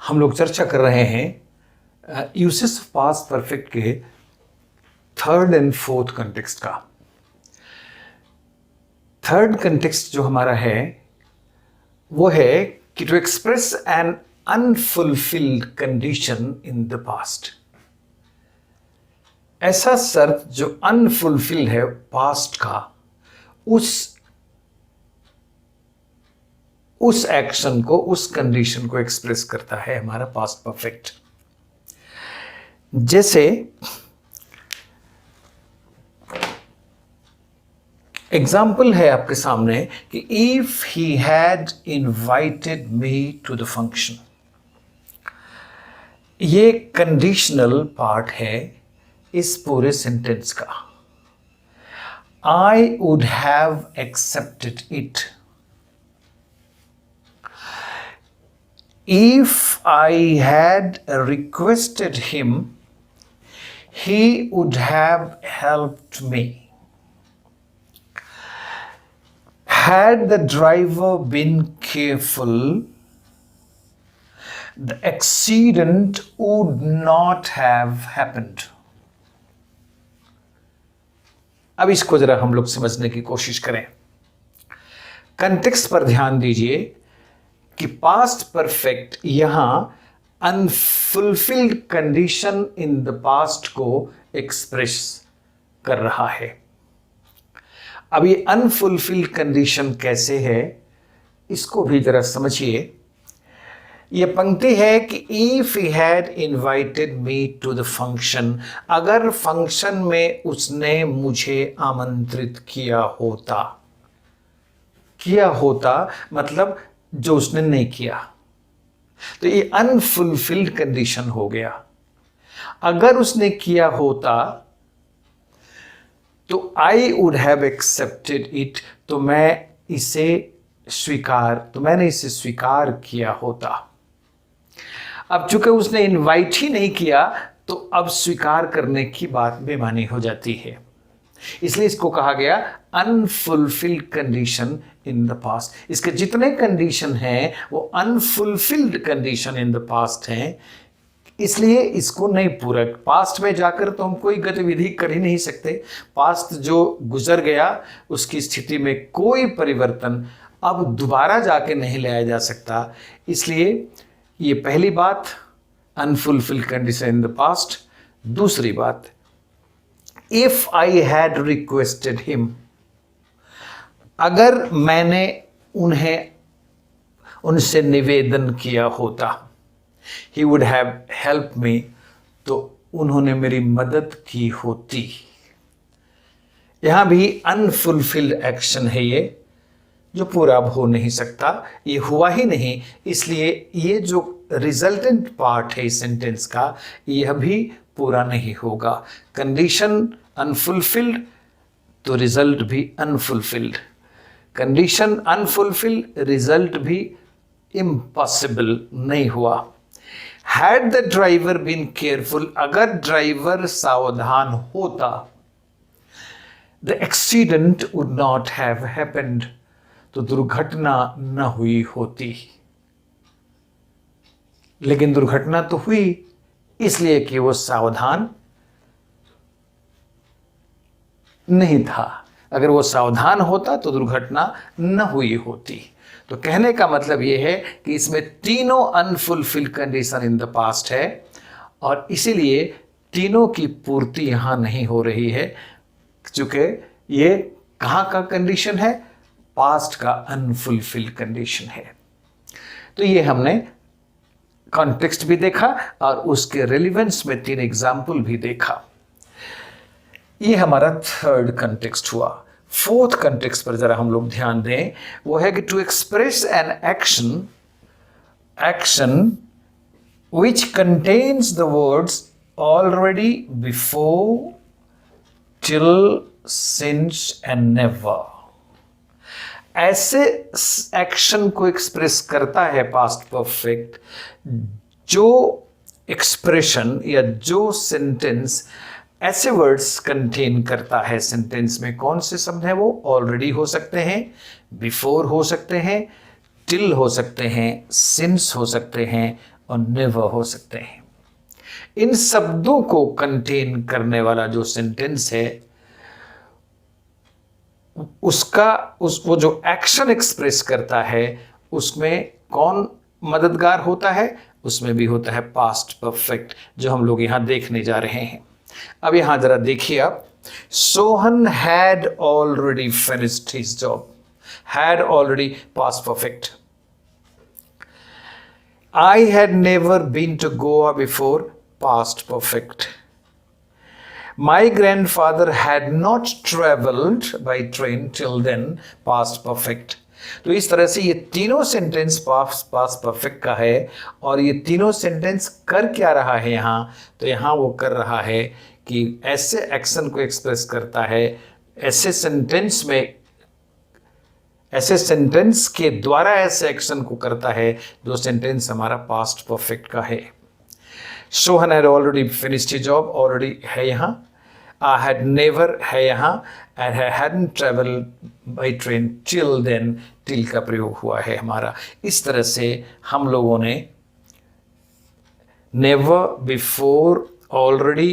हम लोग चर्चा कर रहे हैं यूसेस ऑफ पास्ट परफेक्ट के थर्ड एंड फोर्थ कंटेक्स्ट का। थर्ड कंटेक्स्ट जो हमारा है वो है कि to express an unfulfilled condition in the past. ऐसा शर्त जो अनफुलफिल्ड है पास्ट का, उस एक्शन को, उस कंडीशन को एक्सप्रेस करता है हमारा पास्ट परफेक्ट। जैसे एग्जाम्पल है आपके सामने कि if he had invited me to the function. ये कंडीशनल पार्ट है इस पूरे सेंटेंस का। I would have accepted it if I had requested him, he would have helped me. Had the driver been careful, the accident would not have happened. अब इसको जरा हम लोग समझने की कोशिश करें। कंटेक्स्ट पर ध्यान दीजिए कि पास्ट परफेक्ट यहां unfulfilled condition in the past को एक्सप्रेस कर रहा है। अब ये अनफुलफिल्ड कंडीशन कैसे है इसको भी जरा समझिए। ये पंक्ति है कि if he had invited me to the function, अगर फंक्शन में उसने मुझे आमंत्रित किया होता मतलब जो उसने नहीं किया, तो ये अनफुलफिल्ड कंडीशन हो गया। अगर उसने किया होता तो आई वुड हैव एक्सेप्टेड इट, तो मैंने इसे स्वीकार किया होता। अब चूंकि उसने इनवाइट ही नहीं किया तो अब स्वीकार करने की बात बेमानी हो जाती है, इसलिए इसको कहा गया unfulfilled condition in the past. इसके जितने कंडीशन हैं वो unfulfilled condition in the past हैं, इसलिए इसको नहीं पूरा। पास्ट में जाकर तो हम कोई गतिविधि कर ही नहीं सकते। पास्ट जो गुजर गया उसकी स्थिति में कोई परिवर्तन अब दोबारा जाके नहीं लाया जा सकता। इसलिए ये पहली बात, unfulfilled condition in the past. दूसरी बात, if I had requested him, अगर मैंने उनसे निवेदन किया होता, he would have help me, तो उन्होंने मेरी मदद की होती। यहां भी अनफुलफिल्ड एक्शन है ये, जो पूरा अब हो नहीं सकता, ये हुआ ही नहीं, इसलिए ये जो रिजल्टेंट पार्ट है इस सेंटेंस का यह भी पूरा नहीं होगा। कंडीशन अनफुलफिल्ड तो रिजल्ट भी अनफुलफिल्ड, कंडीशन अनफुलफिल्ड रिजल्ट भी इम्पॉसिबल नहीं हुआ। Had the driver been careful, अगर ड्राइवर सावधान होता, the accident would not have happened, तो दुर्घटना न हुई होती। लेकिन दुर्घटना तो हुई इसलिए कि वो सावधान नहीं था। अगर वो सावधान होता तो दुर्घटना न हुई होती। तो कहने का मतलब ये है कि इसमें तीनों unfulfilled condition in the past है और इसीलिए तीनों की पूर्ति यहां नहीं हो रही है, क्योंकि ये कहां का कंडीशन है, पास्ट का अनफुलफिल्ड कंडीशन है। तो ये हमने कॉन्टेक्स्ट भी देखा और उसके रेलिवेंस में 3 एग्जाम्पल भी देखा। ये हमारा थर्ड कंटेक्स्ट हुआ। फोर्थ कंटेक्स्ट पर जरा हम लोग ध्यान दें, वो है कि to express an action which contains the words already, before, till, since and never. ऐसे एक्शन को एक्सप्रेस करता है पास्ट परफेक्ट जो एक्सप्रेशन या जो सेंटेंस ऐसे वर्ड्स कंटेन करता है। सेंटेंस में कौन से शब्द हैं वो? ऑलरेडी हो सकते हैं, बिफोर हो सकते हैं, टिल हो सकते हैं, सिंस हो सकते हैं और नेवर हो सकते हैं। इन शब्दों को कंटेन करने वाला जो सेंटेंस है वो जो एक्शन एक्सप्रेस करता है उसमें कौन मददगार होता है? उसमें भी होता है पास्ट परफेक्ट, जो हम लोग यहां देखने जा रहे हैं। अब यहां जरा देखिए आप, Sohan had already finished his job. Had already past perfect. I had never been to Goa before, past perfect. My grandfather had not traveled by train till then, past perfect. तो इस तरह से ये तीनों सेंटेंस पास्ट परफेक्ट का है। और ये तीनों सेंटेंस कर क्या रहा है यहाँ? तो यहाँ वो कर रहा है कि ऐसे एक्शन को एक्सप्रेस करता है, ऐसे सेंटेंस के द्वारा ऐसे एक्शन को करता है जो सेंटेंस हमारा पास्ट परफेक्ट का है। Sohan had already finished his job, already है यहाँ। आई हैड नेवर है यहाँ, and I hadn't travelled by train till then, till का प्रयोग हुआ है हमारा। इस तरह से हम लोगों ने नेवर, बिफोर, ऑलरेडी,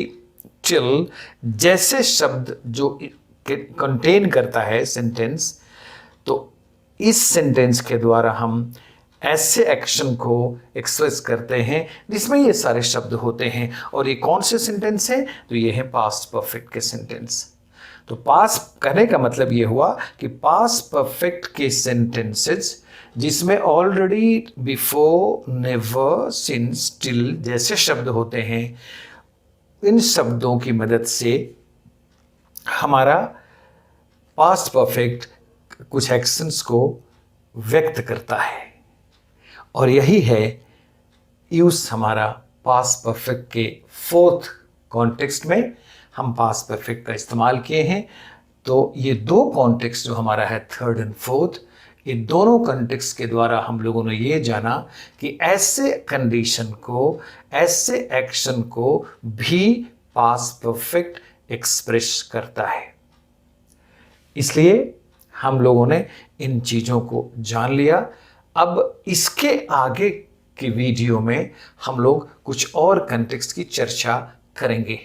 टिल जैसे शब्द जो कंटेन करता है सेंटेंस, तो इस सेंटेंस के द्वारा हम ऐसे एक्शन को एक्सप्रेस करते हैं जिसमें ये सारे शब्द होते हैं। और ये कौन से सेंटेंस हैं? तो ये है पास्ट परफेक्ट के सेंटेंस। तो पास्ट कहने का मतलब ये हुआ कि पास्ट परफेक्ट के सेंटेंसेस जिसमें already, before, never, since, till जैसे शब्द होते हैं, इन शब्दों की मदद से हमारा पास्ट परफेक्ट कुछ एक्शंस को व्यक्त करता है। और यही है यूज हमारा पास्ट परफेक्ट के फोर्थ कॉन्टेक्स्ट में हम पास्ट परफेक्ट का इस्तेमाल किए हैं। तो ये दो कॉन्टेक्स्ट जो हमारा है थर्ड एंड फोर्थ, ये दोनों कॉन्टेक्स्ट के द्वारा हम लोगों ने ये जाना कि ऐसे कंडीशन को, ऐसे एक्शन को भी पास्ट परफेक्ट एक्सप्रेस करता है। इसलिए हम लोगों ने इन चीज़ों को जान लिया। अब इसके आगे की वीडियो में हम लोग कुछ और कॉन्टेक्स्ट की चर्चा करेंगे।